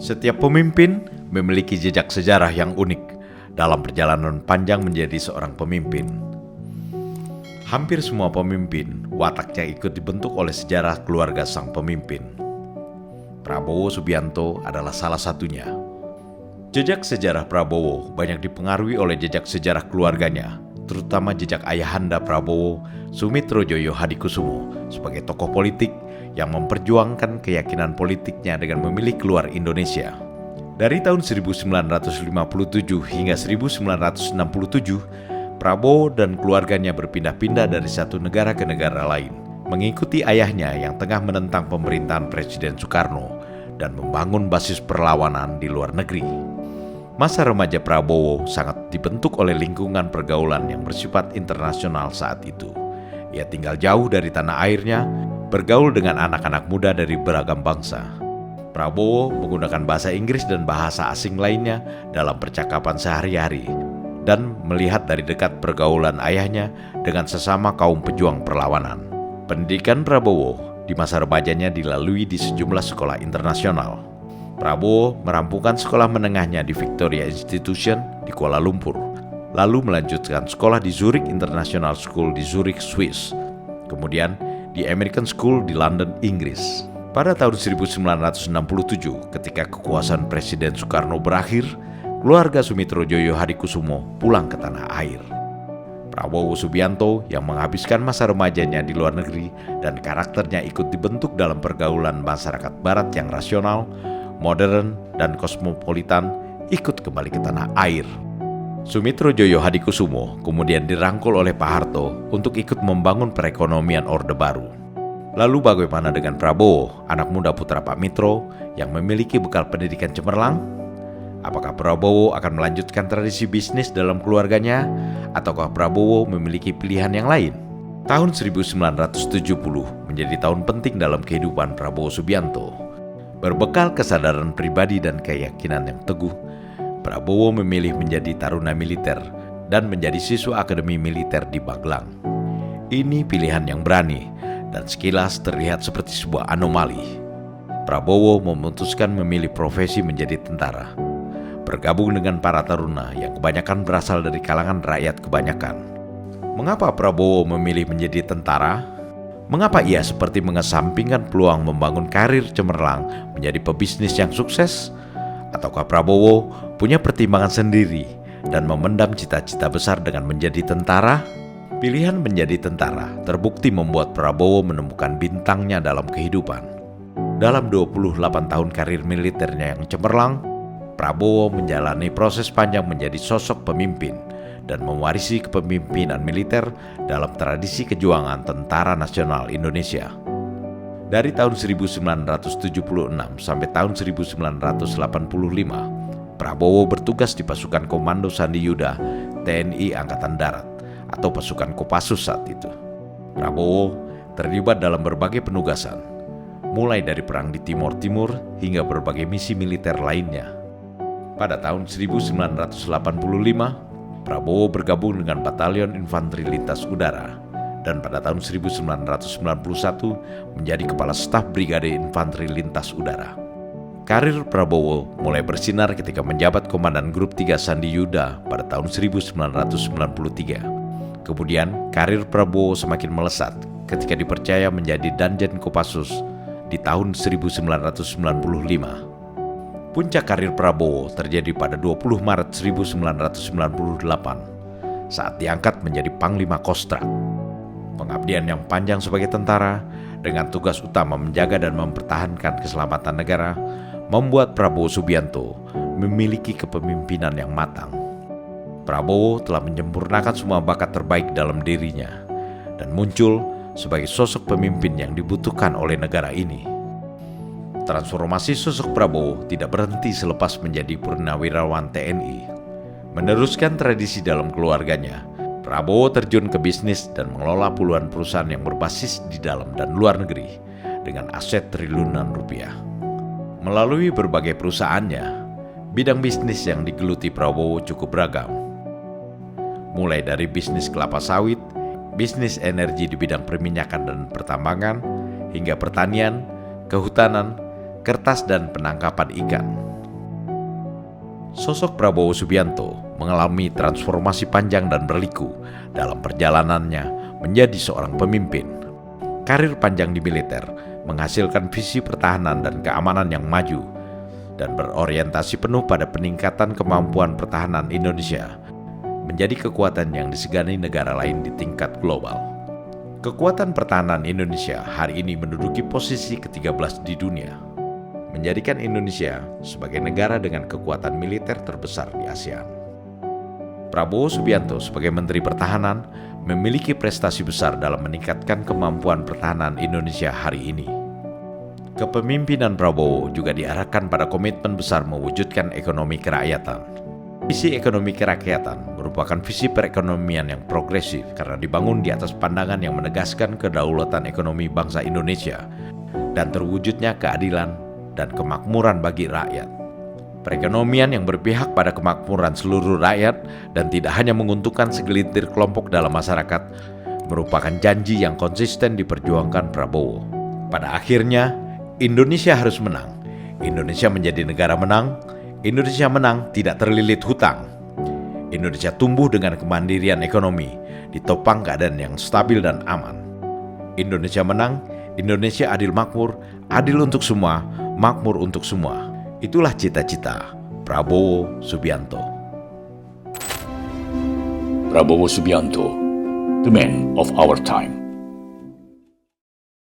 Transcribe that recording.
Setiap pemimpin memiliki jejak sejarah yang unik dalam perjalanan panjang menjadi seorang pemimpin. Hampir semua pemimpin, wataknya ikut dibentuk oleh sejarah keluarga sang pemimpin. Prabowo Subianto adalah salah satunya. Jejak sejarah Prabowo banyak dipengaruhi oleh jejak sejarah keluarganya, terutama jejak ayahanda Prabowo, Sumitrojoyo Hadikusumo, sebagai tokoh politik yang memperjuangkan keyakinan politiknya dengan memilih keluar Indonesia. Dari tahun 1957 hingga 1967, Prabowo dan keluarganya berpindah-pindah dari satu negara ke negara lain, mengikuti ayahnya yang tengah menentang pemerintahan Presiden Soekarno dan membangun basis perlawanan di luar negeri. Masa remaja Prabowo sangat dibentuk oleh lingkungan pergaulan yang bersifat internasional saat itu. Ia tinggal jauh dari tanah airnya, bergaul dengan anak-anak muda dari beragam bangsa. Prabowo menggunakan bahasa Inggris dan bahasa asing lainnya dalam percakapan sehari-hari dan melihat dari dekat pergaulan ayahnya dengan sesama kaum pejuang perlawanan. Pendidikan Prabowo di masa remajanya dilalui di sejumlah sekolah internasional. Prabowo merampungkan sekolah menengahnya di Victoria Institution di Kuala Lumpur, lalu melanjutkan sekolah di Zurich International School di Zurich, Swiss, kemudian di American School di London, Inggris. Pada tahun 1967, ketika kekuasaan Presiden Soekarno berakhir, keluarga Sumitrojoyo Hadikusumo pulang ke tanah air. Prabowo Subianto yang menghabiskan masa remajanya di luar negeri dan karakternya ikut dibentuk dalam pergaulan masyarakat barat yang rasional, modern, dan kosmopolitan ikut kembali ke tanah air. Sumitrojoyo Hadikusumo kemudian dirangkul oleh Pak Harto untuk ikut membangun perekonomian Orde Baru. Lalu bagaimana dengan Prabowo, anak muda putra Pak Mitro yang memiliki bekal pendidikan cemerlang? Apakah Prabowo akan melanjutkan tradisi bisnis dalam keluarganya, ataukah Prabowo memiliki pilihan yang lain? Tahun 1970 menjadi tahun penting dalam kehidupan Prabowo Subianto. Berbekal kesadaran pribadi dan keyakinan yang teguh, Prabowo memilih menjadi taruna militer dan menjadi siswa Akademi Militer di Magelang. Ini pilihan yang berani dan sekilas terlihat seperti sebuah anomali. Prabowo memutuskan memilih profesi menjadi tentara, bergabung dengan para taruna yang kebanyakan berasal dari kalangan rakyat kebanyakan. Mengapa Prabowo memilih menjadi tentara? Mengapa ia seperti mengesampingkan peluang membangun karir cemerlang menjadi pebisnis yang sukses? Ataukah Prabowo punya pertimbangan sendiri dan memendam cita-cita besar dengan menjadi tentara? Pilihan menjadi tentara terbukti membuat Prabowo menemukan bintangnya dalam kehidupan. Dalam 28 tahun karir militernya yang cemerlang, Prabowo menjalani proses panjang menjadi sosok pemimpin dan mewarisi kepemimpinan militer dalam tradisi kejuangan Tentara Nasional Indonesia. Dari tahun 1976 sampai tahun 1985, Prabowo bertugas di pasukan Komando Sandi Yuda TNI Angkatan Darat atau pasukan Kopassus saat itu. Prabowo terlibat dalam berbagai penugasan, mulai dari perang di Timur Timur hingga berbagai misi militer lainnya. Pada tahun 1985, Prabowo bergabung dengan Batalion Infanteri Lintas Udara dan pada tahun 1991 menjadi Kepala Staf Brigade Infanteri Lintas Udara. Karir Prabowo mulai bersinar ketika menjabat Komandan Grup 3 Sandi Yuda pada tahun 1993. Kemudian karir Prabowo semakin melesat ketika dipercaya menjadi Danjen Kopassus di tahun 1995. Puncak karir Prabowo terjadi pada 20 Maret 1998 saat diangkat menjadi Panglima Kostrat. Pengabdian yang panjang sebagai tentara dengan tugas utama menjaga dan mempertahankan keselamatan negara membuat Prabowo Subianto memiliki kepemimpinan yang matang. Prabowo telah menyempurnakan semua bakat terbaik dalam dirinya dan muncul sebagai sosok pemimpin yang dibutuhkan oleh negara ini. Transformasi sosok Prabowo tidak berhenti selepas menjadi purnawirawan TNI. Meneruskan tradisi dalam keluarganya, Prabowo terjun ke bisnis dan mengelola puluhan perusahaan yang berbasis di dalam dan luar negeri dengan aset triliunan rupiah. Melalui berbagai perusahaannya, bidang bisnis yang digeluti Prabowo cukup beragam. Mulai dari bisnis kelapa sawit, bisnis energi di bidang perminyakan dan pertambangan, hingga pertanian, kehutanan, kertas dan penangkapan ikan. Sosok Prabowo Subianto mengalami transformasi panjang dan berliku dalam perjalanannya menjadi seorang pemimpin. Karir panjang di militer menghasilkan visi pertahanan dan keamanan yang maju dan berorientasi penuh pada peningkatan kemampuan pertahanan Indonesia menjadi kekuatan yang disegani negara lain di tingkat global. Kekuatan pertahanan Indonesia hari ini menduduki posisi ke-13 di dunia, menjadikan Indonesia sebagai negara dengan kekuatan militer terbesar di ASEAN. Prabowo Subianto sebagai Menteri Pertahanan memiliki prestasi besar dalam meningkatkan kemampuan pertahanan Indonesia hari ini. Kepemimpinan Prabowo juga diarahkan pada komitmen besar mewujudkan ekonomi kerakyatan. Visi ekonomi kerakyatan merupakan visi perekonomian yang progresif karena dibangun di atas pandangan yang menegaskan kedaulatan ekonomi bangsa Indonesia dan terwujudnya keadilan dan kemakmuran bagi rakyat. Perekonomian yang berpihak pada kemakmuran seluruh rakyat dan tidak hanya menguntungkan segelintir kelompok dalam masyarakat merupakan janji yang konsisten diperjuangkan Prabowo. Pada akhirnya, Indonesia harus menang. Indonesia menjadi negara menang. Indonesia menang tidak terlilit hutang. Indonesia tumbuh dengan kemandirian ekonomi, ditopang keadaan yang stabil dan aman. Indonesia menang, Indonesia adil makmur, adil untuk semua, makmur untuk semua. Itulah cita-cita Prabowo Subianto. Prabowo Subianto, the man of our time.